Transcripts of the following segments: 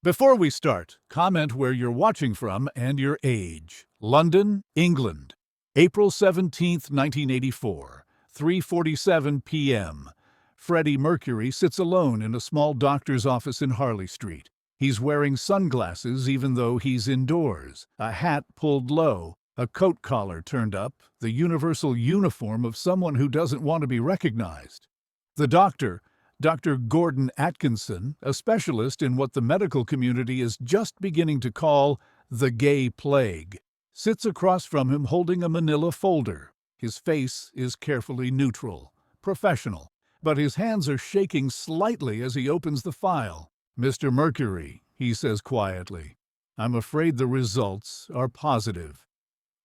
Before we start, comment where you're watching from and your age. London, England, April 17th, 1984, 3:47 p.m. Freddie Mercury sits alone in a small doctor's office in Harley Street. He's wearing sunglasses even though he's indoors, a hat pulled low, a coat collar turned up, the universal uniform of someone who doesn't want to be recognized. The doctor, Dr. Gordon Atkinson, a specialist in what the medical community is just beginning to call the gay plague, sits across from him holding a manila folder. His face is carefully neutral, professional, but his hands are shaking slightly as he opens the file. "Mr. Mercury," he says quietly, "I'm afraid the results are positive."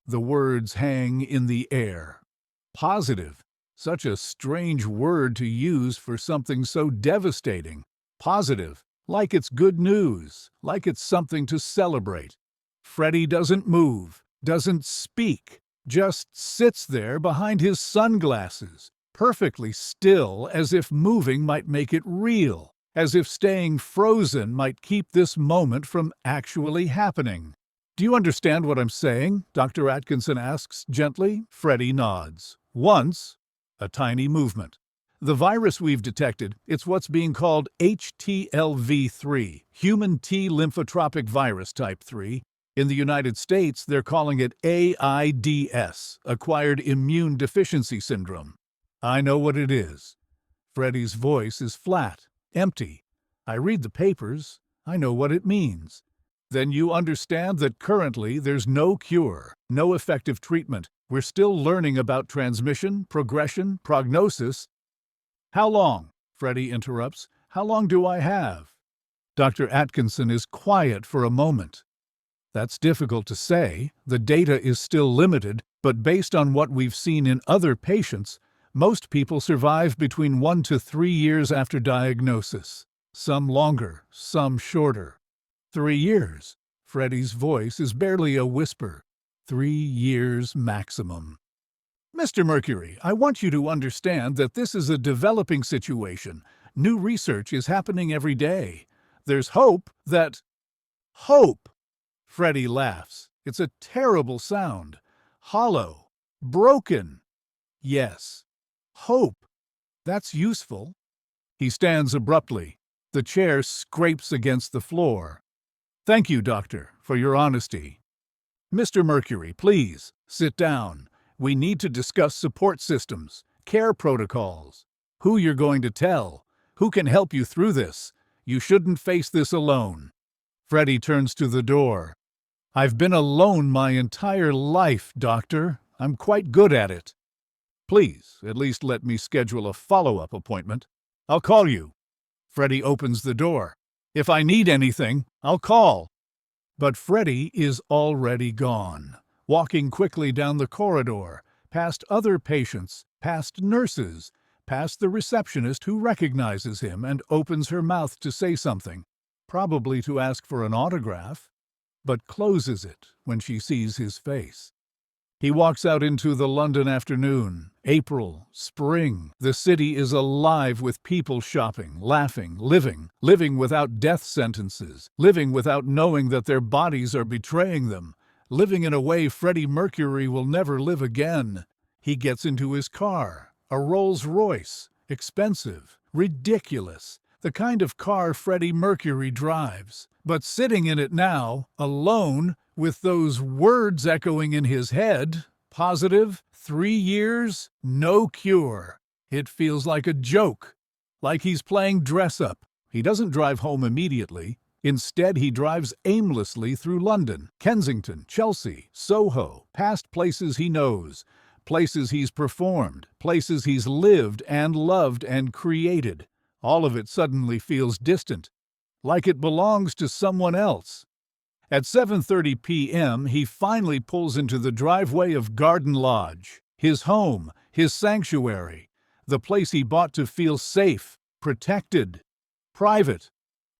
The words hang in the air. Positive. Such a strange word to use for something so devastating. Positive, like it's good news, like it's something to celebrate. Freddie doesn't move, doesn't speak, just sits there behind his sunglasses, perfectly still, as if moving might make it real, as if staying frozen might keep this moment from actually happening. "Do you understand what I'm saying?" Dr. Atkinson asks gently. Freddie nods. Once. A tiny movement. "The virus we've detected, it's what's being called HTLV3, human T lymphotropic virus type 3. In the United States, they're calling it AIDS, acquired immune deficiency syndrome. I know what it is." Freddie's voice is flat, empty. "I read the papers. I know what it means." "Then you understand that currently there's no cure, no effective treatment. We're still learning about transmission, progression, prognosis." "How long?" Freddie interrupts. "How long do I have?" Dr. Atkinson is quiet for a moment. "That's difficult to say. The data is still limited, but based on what we've seen in other patients, most people survive between 1 to 3 years after diagnosis. Some longer, some shorter." 3 years. Freddie's voice is barely a whisper. 3 years maximum. "Mr. Mercury, I want you to understand that this is a developing situation. New research is happening every day. There's hope that—" "Hope!" Freddie laughs. It's a terrible sound. Hollow. Broken. "Yes. Hope. That's useful." He stands abruptly. The chair scrapes against the floor. "Thank you, doctor, for your honesty." "Mr. Mercury, please, sit down. We need to discuss support systems, care protocols, who you're going to tell, who can help you through this. You shouldn't face this alone." Freddie turns to the door. "I've been alone my entire life, doctor. I'm quite good at it." "Please, at least let me schedule a follow-up appointment. I'll call you." Freddie opens the door. "If I need anything, I'll call." But Freddie is already gone, walking quickly down the corridor, past other patients, past nurses, past the receptionist who recognizes him and opens her mouth to say something, probably to ask for an autograph, but closes it when she sees his face. He walks out into the London afternoon. April, spring. The city is alive with people shopping, laughing, living without death sentences, living without knowing that their bodies are betraying them, living in a way Freddie Mercury will never live again. He gets into his car, a Rolls-Royce, expensive, ridiculous, the kind of car Freddie Mercury drives. But sitting in it now, alone, with those words echoing in his head, positive, 3 years, no cure. It feels like a joke, like he's playing dress-up. He doesn't drive home immediately. Instead, he drives aimlessly through London, Kensington, Chelsea, Soho, past places he knows, places he's performed, places he's lived and loved and created. All of it suddenly feels distant, like it belongs to someone else. At 7:30 p.m., he finally pulls into the driveway of Garden Lodge, his home, his sanctuary, the place he bought to feel safe, protected, private.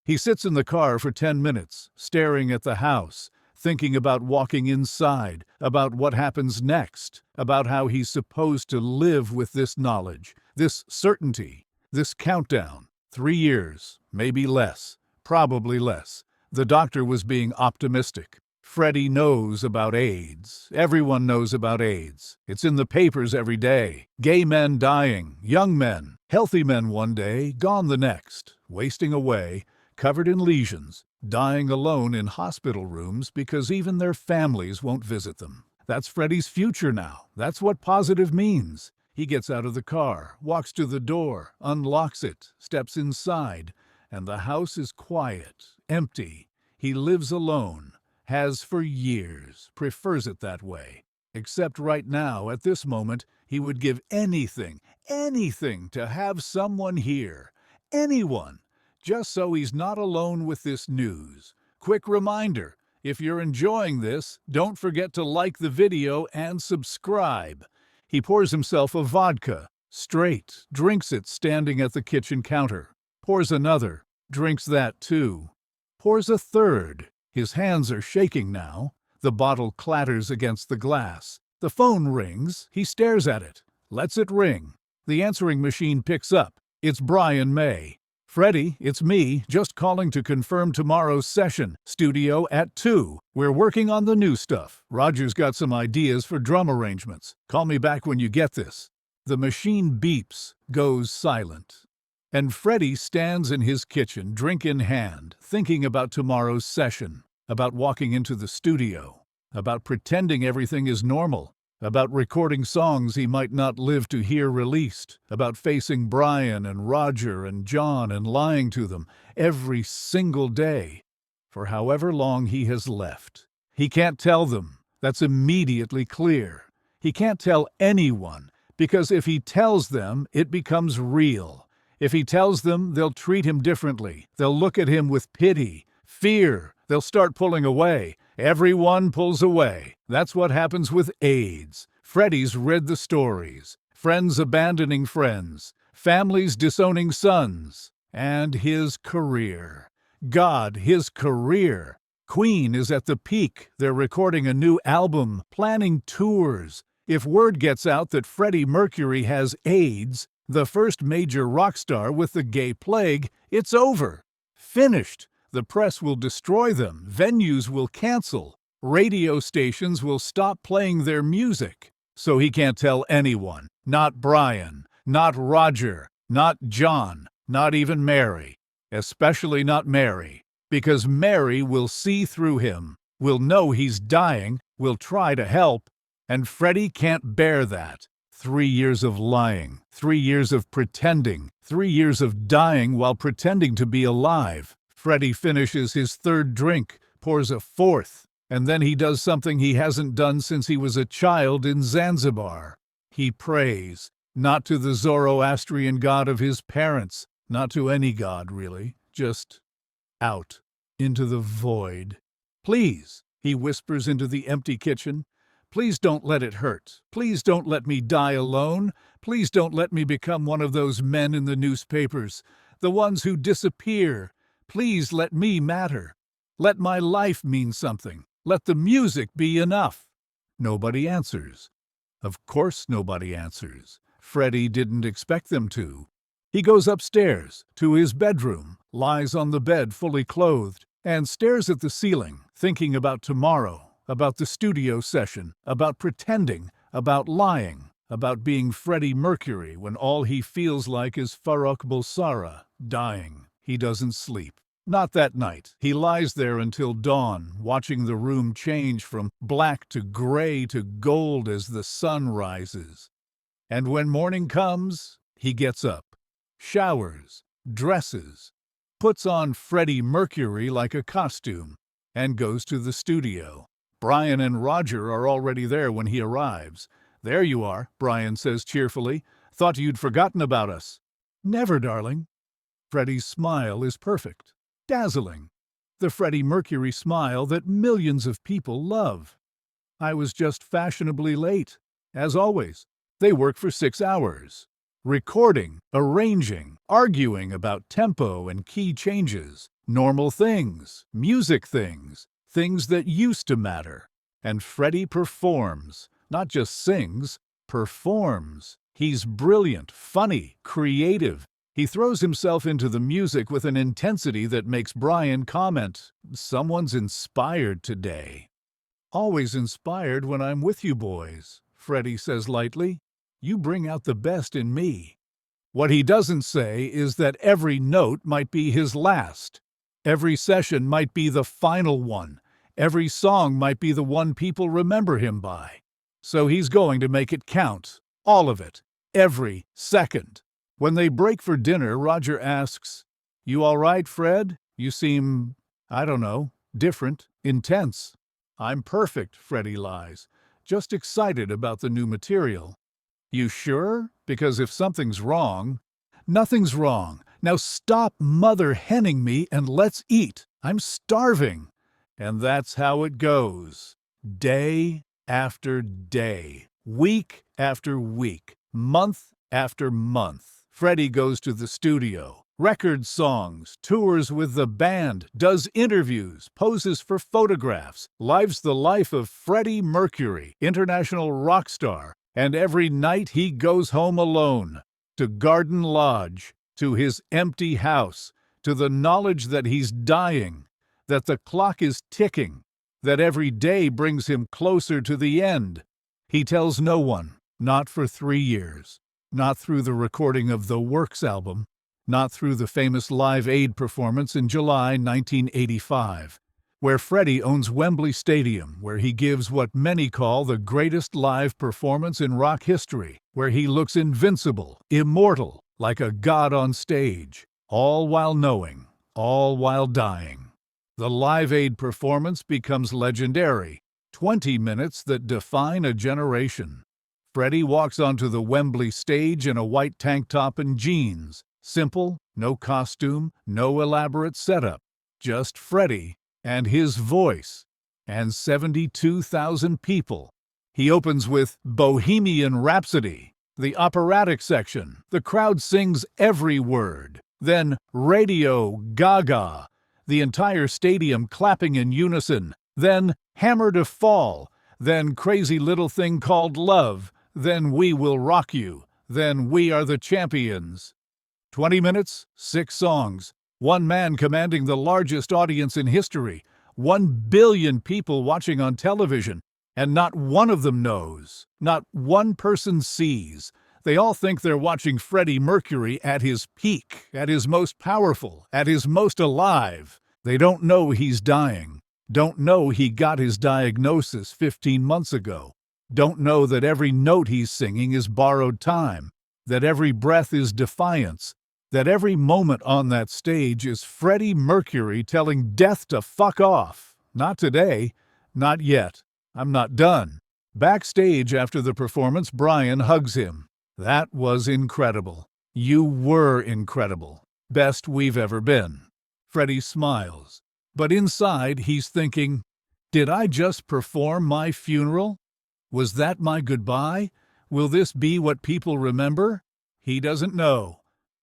He sits in the car for 10 minutes, staring at the house, thinking about walking inside, about what happens next, about how he's supposed to live with this knowledge, this certainty, this countdown. 3 years, maybe less, probably less. The doctor was being optimistic. Freddie knows about AIDS. Everyone knows about AIDS. It's in the papers every day. Gay men dying, young men, healthy men one day, gone the next, wasting away, covered in lesions, dying alone in hospital rooms because even their families won't visit them. That's Freddie's future now. That's what positive means. He gets out of the car, walks to the door, unlocks it, steps inside, and the house is quiet, empty. He lives alone. Has for years, prefers it that way. Except right now, at this moment, he would give anything to have someone here. Anyone. Just so he's not alone with this news. Quick reminder, if you're enjoying this, don't forget to like the video and subscribe. He pours himself a vodka, straight, drinks it standing at the kitchen counter. Pours another, drinks that too. Pours a third. His hands are shaking now. The bottle clatters against the glass. The phone rings. He stares at it. Lets it ring. The answering machine picks up. It's Brian May. "Freddie, it's me, just calling to confirm tomorrow's session. Studio at 2. We're working on the new stuff. Roger's got some ideas for drum arrangements. Call me back when you get this." The machine beeps, goes silent. And Freddie stands in his kitchen, drink in hand, thinking about tomorrow's session, about walking into the studio, about pretending everything is normal, about recording songs he might not live to hear released, about facing Brian and Roger and John and lying to them every single day, for however long he has left. He can't tell them. That's immediately clear. He can't tell anyone, because if he tells them, it becomes real. If he tells them, they'll treat him differently. They'll look at him with pity, fear. They'll start pulling away. Everyone pulls away. That's what happens with AIDS. Freddie's read the stories. Friends abandoning friends. Families disowning sons. And his career. God, his career. Queen is at the peak. They're recording a new album, planning tours. If word gets out that Freddie Mercury has AIDS, the first major rock star with the gay plague, it's over. Finished. The press will destroy them. Venues will cancel. Radio stations will stop playing their music. So he can't tell anyone. Not Brian. Not Roger. Not John. Not even Mary. Especially not Mary. Because Mary will see through him. Will know he's dying. Will try to help. And Freddie can't bear that. 3 years of lying, 3 years of pretending, 3 years of dying while pretending to be alive. Freddie finishes his third drink, pours a fourth, and then he does something he hasn't done since he was a child in Zanzibar. He prays, not to the Zoroastrian god of his parents, not to any god really, just out, into the void. "Please," he whispers into the empty kitchen, "please don't let it hurt. Please don't let me die alone. Please don't let me become one of those men in the newspapers, the ones who disappear. Please let me matter. Let my life mean something. Let the music be enough." Nobody answers. Of course nobody answers. Freddie didn't expect them to. He goes upstairs, to his bedroom, lies on the bed fully clothed, and stares at the ceiling, thinking about tomorrow. About the studio session, about pretending, about lying, about being Freddie Mercury when all he feels like is Farrokh Bulsara, dying. He doesn't sleep. Not that night. He lies there until dawn, watching the room change from black to gray to gold as the sun rises. And when morning comes, he gets up, showers, dresses, puts on Freddie Mercury like a costume, and goes to the studio. Brian and Roger are already there when he arrives. "There you are," Brian says cheerfully. "Thought you'd forgotten about us." "Never, darling." Freddie's smile is perfect, dazzling. The Freddie Mercury smile that millions of people love. "I was just fashionably late, as always." They work for 6 hours. Recording, arranging, arguing about tempo and key changes. Normal things, music things. Things that used to matter. And Freddie performs, not just sings, performs. He's brilliant, funny, creative. He throws himself into the music with an intensity that makes Brian comment, "Someone's inspired today." "Always inspired when I'm with you boys," Freddie says lightly. "You bring out the best in me." What he doesn't say is that every note might be his last. Every session might be the final one. Every song might be the one people remember him by. So he's going to make it count. All of it. Every second. When they break for dinner, Roger asks, "You all right, Fred? You seem, I don't know, different, intense." "I'm perfect," Freddie lies. "Just excited about the new material." "You sure? Because if something's wrong—" "Nothing's wrong. Now stop mother-henning me and let's eat. I'm starving." And that's how it goes. Day after day. Week after week. Month after month. Freddie goes to the studio, records songs, tours with the band, does interviews, poses for photographs, lives the life of Freddie Mercury, international rock star, and every night he goes home alone, to Garden Lodge, to his empty house, to the knowledge that he's dying, that the clock is ticking, that every day brings him closer to the end. He tells no one, not for 3 years. Not through the recording of the Works album, not through the famous Live Aid performance in July 1985, where Freddie owns Wembley Stadium, where he gives what many call the greatest live performance in rock history, where he looks invincible, immortal, like a god on stage, all while knowing, all while dying. The Live Aid performance becomes legendary, 20 minutes that define a generation. Freddie walks onto the Wembley stage in a white tank top and jeans. Simple, no costume, no elaborate setup. Just Freddie and his voice. And 72,000 people. He opens with Bohemian Rhapsody, the operatic section. The crowd sings every word. Then Radio Gaga, the entire stadium clapping in unison. Then Hammer to Fall. Then Crazy Little Thing Called Love. Then We Will Rock You. Then We Are the Champions. 20 minutes, 6 songs. One man commanding the largest audience in history. 1 billion people watching on television. And not one of them knows. Not one person sees. They all think they're watching Freddie Mercury at his peak, at his most powerful, at his most alive. They don't know he's dying. Don't know he got his diagnosis 15 months ago. Don't know that every note he's singing is borrowed time, that every breath is defiance, that every moment on that stage is Freddie Mercury telling death to fuck off. Not today. Not yet. I'm not done. Backstage after the performance, Brian hugs him. "That was incredible. You were incredible. Best we've ever been." Freddie smiles. But inside he's thinking, did I just perform my funeral? Was that my goodbye? Will this be what people remember? He doesn't know.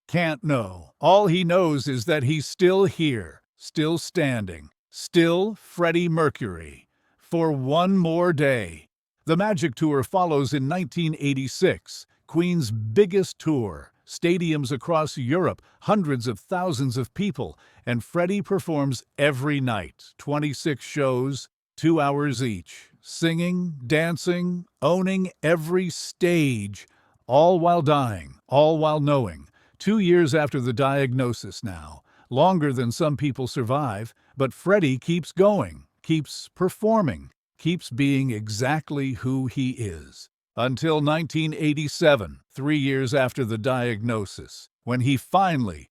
Can't know. All he knows is that he's still here, still standing, still Freddie Mercury. For one more day. The Magic Tour follows in 1986, Queen's biggest tour, stadiums across Europe, hundreds of thousands of people, and Freddie performs every night, 26 shows, 2 hours each, singing, dancing, owning every stage, all while dying, all while knowing. 2 years after the diagnosis now, longer than some people survive, but Freddie keeps going, keeps performing, keeps being exactly who he is. Until 1987, 3 years after the diagnosis, when he finally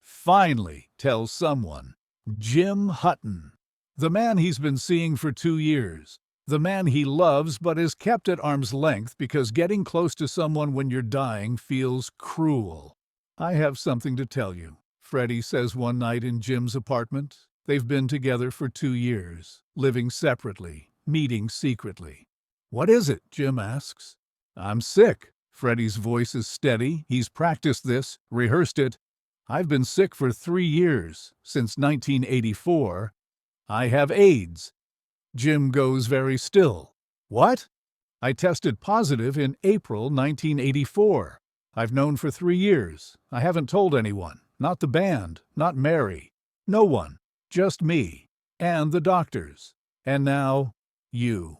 tells someone, Jim Hutton, the man he's been seeing for 2 years, the man he loves but is kept at arm's length because getting close to someone when you're dying feels cruel. "I have something to tell you," Freddie says one night in Jim's apartment. They've been together for 2 years, living separately, meeting secretly. "What is it?" Jim asks. "I'm sick." Freddie's voice is steady. He's practiced this, rehearsed it. "I've been sick for 3 years, since 1984. I have AIDS." Jim goes very still. "What?" "I tested positive in April 1984. I've known for 3 years. I haven't told anyone. Not the band, not Mary. No one. Just me. And the doctors. And now, you.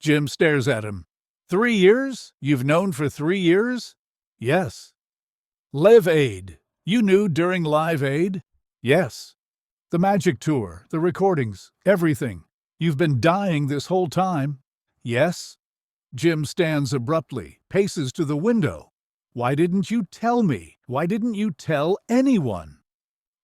Jim stares at him. 3 years? You've known for 3 years? Yes. Live Aid. You knew during Live Aid? Yes. The magic tour, the recordings, everything. You've been dying this whole time? Yes. Jim stands abruptly, paces to the window. Why didn't you tell me? Why didn't you tell anyone?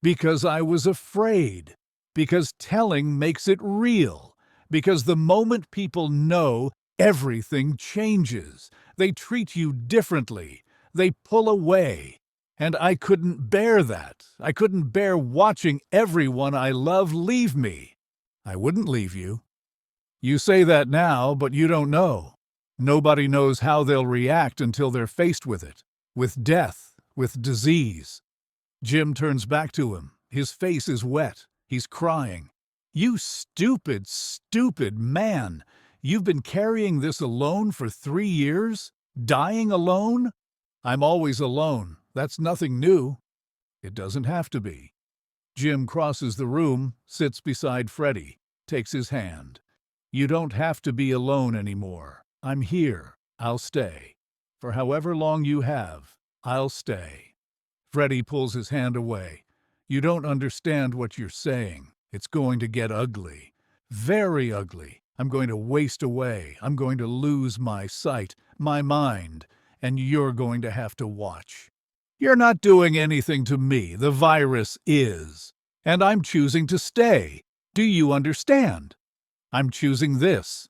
Because I was afraid. Because telling makes it real. Because the moment people know, everything changes. They treat you differently. They pull away. And I couldn't bear that. I couldn't bear watching everyone I love leave me. I wouldn't leave you. You say that now, but you don't know. Nobody knows how they'll react until they're faced with it. With death, with disease. Jim turns back to him. His face is wet. He's crying. You stupid, stupid man. You've been carrying this alone for 3 years? Dying alone? I'm always alone. That's nothing new. It doesn't have to be. Jim crosses the room, sits beside Freddie, takes his hand. You don't have to be alone anymore. I'm here. I'll stay. For however long you have, I'll stay. Freddie pulls his hand away. You don't understand what you're saying. It's going to get ugly. Very ugly. I'm going to waste away. I'm going to lose my sight, my mind, and you're going to have to watch. You're not doing anything to me. The virus is. And I'm choosing to stay. Do you understand? I'm choosing this.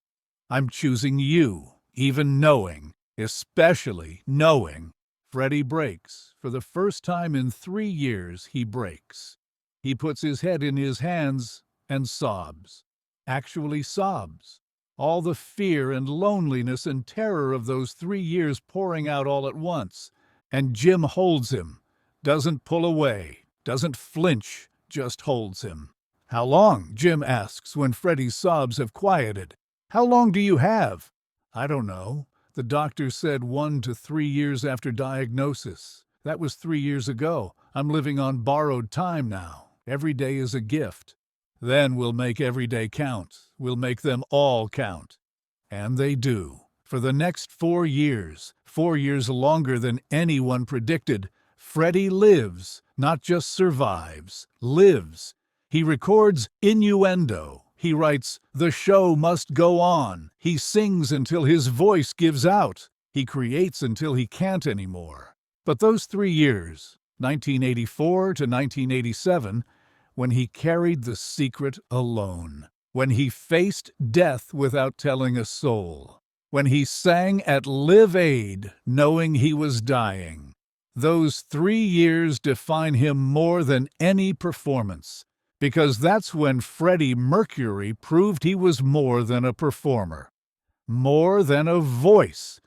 I'm choosing you, even knowing, especially knowing. Freddie breaks. For the first time in 3 years, he breaks. He puts his head in his hands and sobs. Actually sobs. All the fear and loneliness and terror of those 3 years pouring out all at once. And Jim holds him. Doesn't pull away. Doesn't flinch. Just holds him. How long? Jim asks when Freddie's sobs have quieted. How long do you have? I don't know. The doctor said 1 to 3 years after diagnosis. That was 3 years ago. I'm living on borrowed time now. Every day is a gift. Then we'll make every day count. We'll make them all count. And they do. For the next 4 years, 4 years longer than anyone predicted, Freddie lives, not just survives, lives. He records innuendo. He writes, "The show must go on." He sings until his voice gives out. He creates until he can't anymore. But those 3 years, 1984 to 1987, when he carried the secret alone, when he faced death without telling a soul, when he sang at Live Aid knowing he was dying, those 3 years define him more than any performance. Because that's when Freddie Mercury proved he was more than a performer, more than a voice.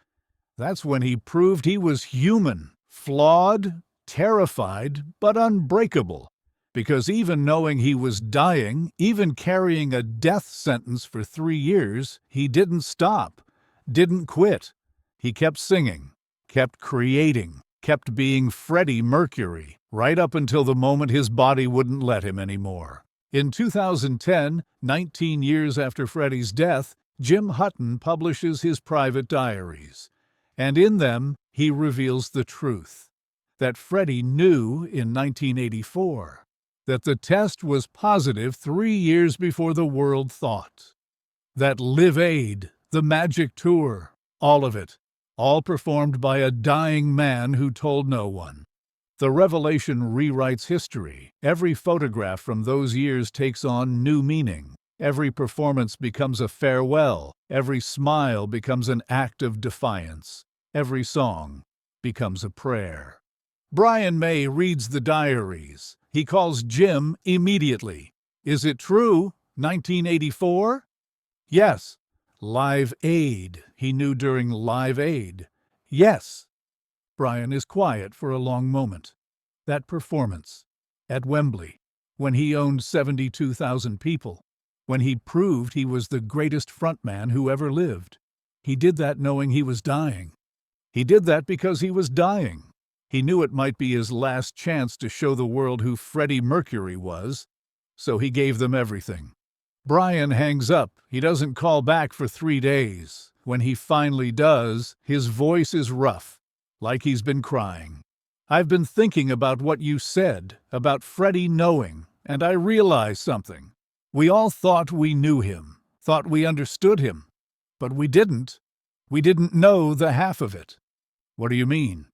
That's when he proved he was human, flawed, terrified, but unbreakable. Because even knowing he was dying, even carrying a death sentence for 3 years, he didn't stop, didn't quit. He kept singing, kept creating, kept being Freddie Mercury, right up until the moment his body wouldn't let him anymore. In 2010, 19 years after Freddie's death, Jim Hutton publishes his private diaries. And in them, he reveals the truth. That Freddie knew in 1984. That the test was positive 3 years before the world thought. That Live Aid, the magic tour, all of it, all performed by a dying man who told no one. The revelation rewrites history. Every photograph from those years takes on new meaning. Every performance becomes a farewell. Every smile becomes an act of defiance. Every song becomes a prayer. Brian May reads the diaries. He calls Jim immediately. Is it true? 1984? Yes. Live Aid. He knew during Live Aid. Yes. Brian is quiet for a long moment. That performance at Wembley, when he owned 72,000 people, when he proved he was the greatest frontman who ever lived. He did that knowing he was dying. He did that because he was dying. He knew it might be his last chance to show the world who Freddie Mercury was, so he gave them everything. Brian hangs up. He doesn't call back for 3 days. When he finally does, his voice is rough, like he's been crying. "I've been thinking about what you said, about Freddie knowing, and I realized something. We all thought we knew him, thought we understood him, but we didn't. We didn't know the half of it." "What do you mean?"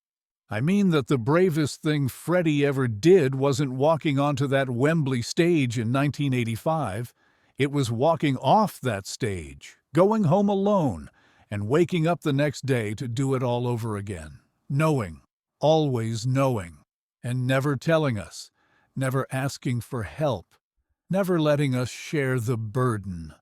"I mean that the bravest thing Freddie ever did wasn't walking onto that Wembley stage in 1985. It was walking off that stage, going home alone, and waking up the next day to do it all over again. Knowing, always knowing, and never telling us, never asking for help, never letting us share the burden."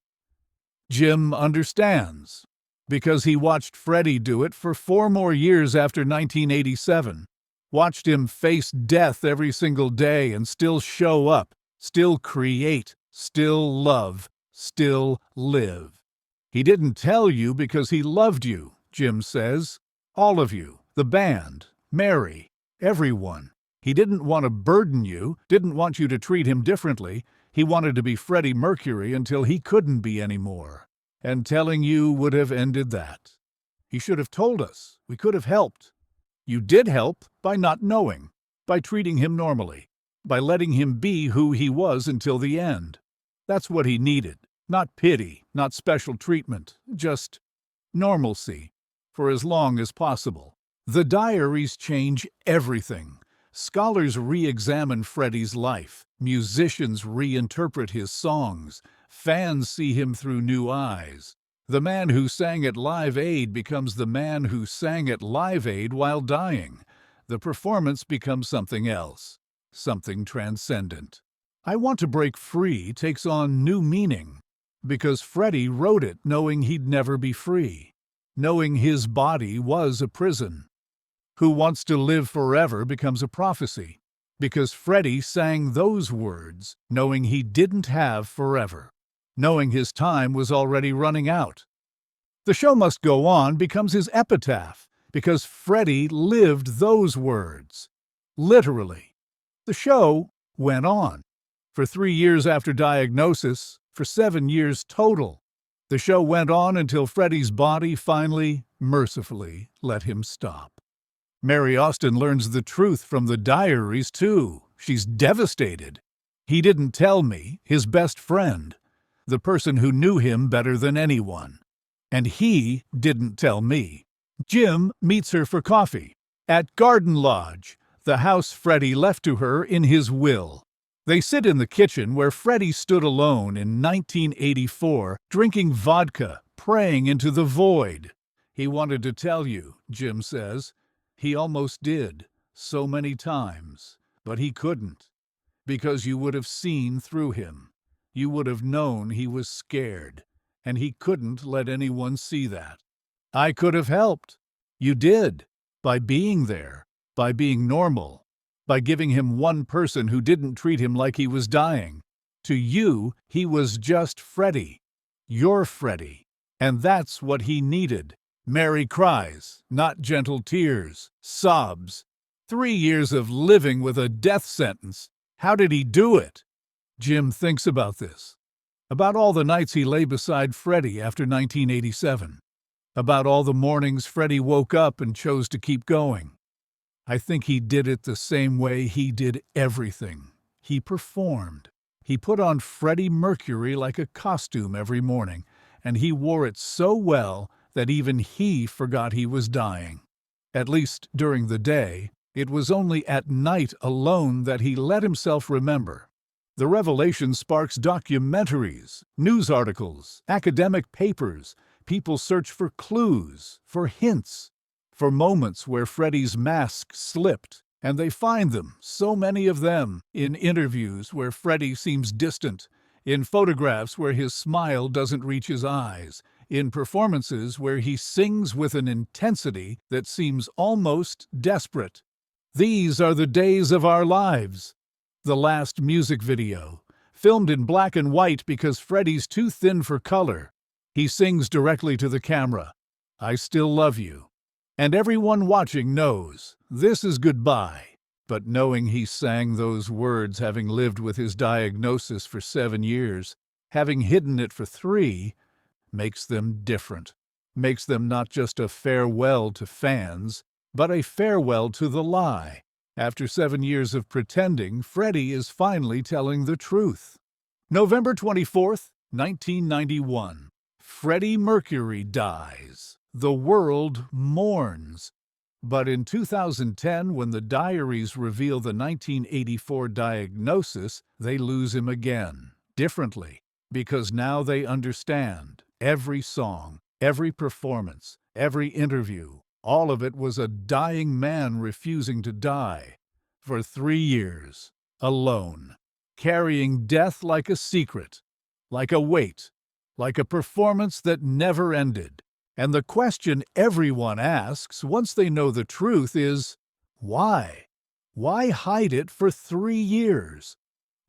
Jim understands, because he watched Freddie do it for 4 more years after 1987, watched him face death every single day and still show up, still create, still love, still live. "He didn't tell you because he loved you," Jim says. "All of you, the band, Mary, everyone. He didn't want to burden you, didn't want you to treat him differently. He wanted to be Freddie Mercury until he couldn't be anymore. And telling you would have ended that. He should have told us. We could have helped. You did help by not knowing, by treating him normally, by letting him be who he was until the end. That's what he needed. Not pity, not special treatment, just normalcy, for as long as possible." The Diaries change everything. Scholars re-examine Freddie's life. Musicians reinterpret his songs. Fans see him through new eyes. The man who sang at Live Aid becomes the man who sang at Live Aid while dying. The performance becomes something else, something transcendent. "I Want to Break Free" takes on new meaning, because Freddie wrote it knowing he'd never be free, knowing his body was a prison. "Who Wants to Live Forever" becomes a prophecy, because Freddie sang those words knowing he didn't have forever, knowing his time was already running out. "The Show Must Go On" becomes his epitaph, because Freddie lived those words. Literally. The show went on. For 3 years after diagnosis, for 7 years total. The show went on until Freddie's body finally, mercifully, let him stop. Mary Austin learns the truth from the Diaries, too. She's devastated. "He didn't tell me, his best friend, the person who knew him better than anyone. And he didn't tell me." Jim meets her for coffee at Garden Lodge, the house Freddie left to her in his will. They sit in the kitchen where Freddie stood alone in 1984, drinking vodka, praying into the void. "He wanted to tell you," Jim says. "He almost did, so many times, but he couldn't, because you would have seen through him. You would have known he was scared, and he couldn't let anyone see that. I could have helped. You did, by being there, by being normal, by giving him one person who didn't treat him like he was dying. To you, he was just Freddie, your Freddie, and that's what he needed." Mary cries, not gentle tears, sobs. 3 years of living with a death sentence. How did he do it? Jim thinks about this, about all the nights he lay beside Freddie after 1987, about all the mornings Freddie woke up and chose to keep going. "I think he did it the same way he did everything. He performed. He put on Freddie Mercury like a costume every morning, and he wore it so well that even he forgot he was dying. At least during the day, it was only at night alone that he let himself remember. The revelation sparks documentaries, news articles, academic papers. People search for clues, for hints, for moments where Freddie's mask slipped, and they find them, so many of them, in interviews where Freddie seems distant, in photographs where his smile doesn't reach his eyes, in performances where he sings with an intensity that seems almost desperate. These are the days of our lives. The last music video, filmed in black and white because Freddie's too thin for color. He sings directly to the camera. "I still love you. And everyone watching knows this is goodbye. But knowing he sang those words, having lived with his diagnosis for 7 years, having hidden it for 3, makes them different. Makes them not just a farewell to fans, but a farewell to the lie. After 7 years of pretending, Freddie is finally telling the truth. November 24th, 1991. Freddie Mercury dies. The world mourns. But in 2010, when the Diaries reveal the 1984 diagnosis, they lose him again, differently, because now they understand. Every song, every performance, every interview, all of it was a dying man refusing to die. For 3 years, alone, carrying death like a secret, like a weight, like a performance that never ended. And the question everyone asks once they know the truth is, why? Why hide it for 3 years?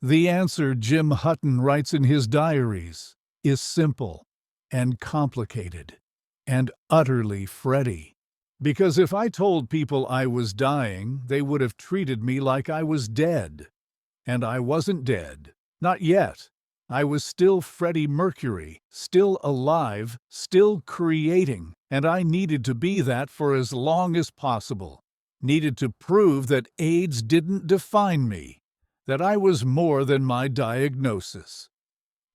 The answer, Jim Hutton writes in his diaries, is simple and complicated and utterly Freddie. Because if I told people I was dying, they would have treated me like I was dead. And I wasn't dead. Not yet. I was still Freddie Mercury, still alive, still creating, and I needed to be that for as long as possible. Needed to prove that AIDS didn't define me, that I was more than my diagnosis.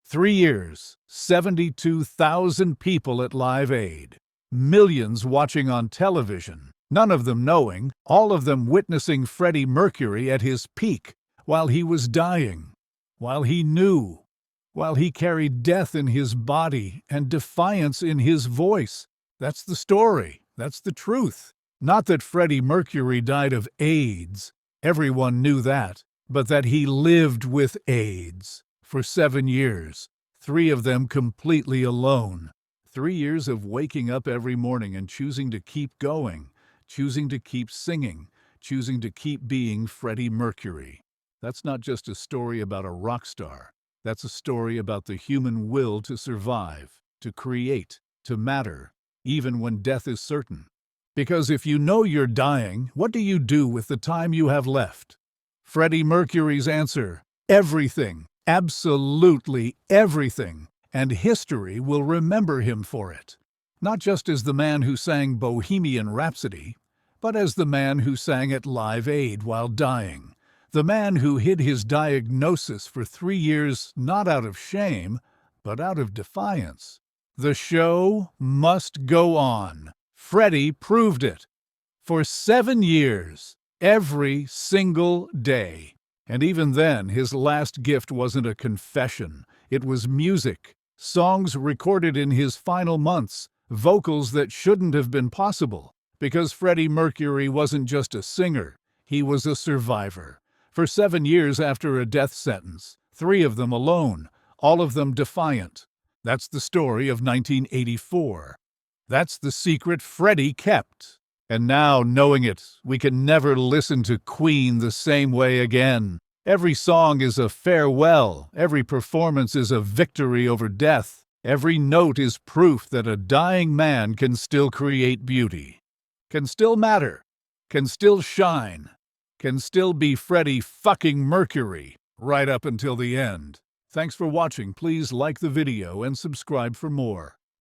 3 years, 72,000 people at Live Aid, millions watching on television, none of them knowing, all of them witnessing Freddie Mercury at his peak, while he was dying, while he knew, while he carried death in his body and defiance in his voice. That's the story. That's the truth. Not that Freddie Mercury died of AIDS. Everyone knew that. But that he lived with AIDS for 7 years, 3 of them completely alone. 3 years of waking up every morning and choosing to keep going, choosing to keep singing, choosing to keep being Freddie Mercury. That's not just a story about a rock star. That's a story about the human will to survive, to create, to matter, even when death is certain. Because if you know you're dying, what do you do with the time you have left? Freddie Mercury's answer, everything, absolutely everything, and history will remember him for it. Not just as the man who sang Bohemian Rhapsody, but as the man who sang at Live Aid while dying. The man who hid his diagnosis for 3 years not out of shame, but out of defiance. The show must go on. Freddie proved it. For 7 years, every single day. And even then, his last gift wasn't a confession. It was music, songs recorded in his final months, vocals that shouldn't have been possible. Because Freddie Mercury wasn't just a singer, he was a survivor. For 7 years after a death sentence, 3 of them alone, all of them defiant. That's the story of 1984. That's the secret Freddie kept. And now, knowing it, we can never listen to Queen the same way again. Every song is a farewell. Every performance is a victory over death. Every note is proof that a dying man can still create beauty, can still matter, can still shine, can still be Freddie fucking Mercury right up until the end. Thanks for watching. Please like the video and subscribe for more.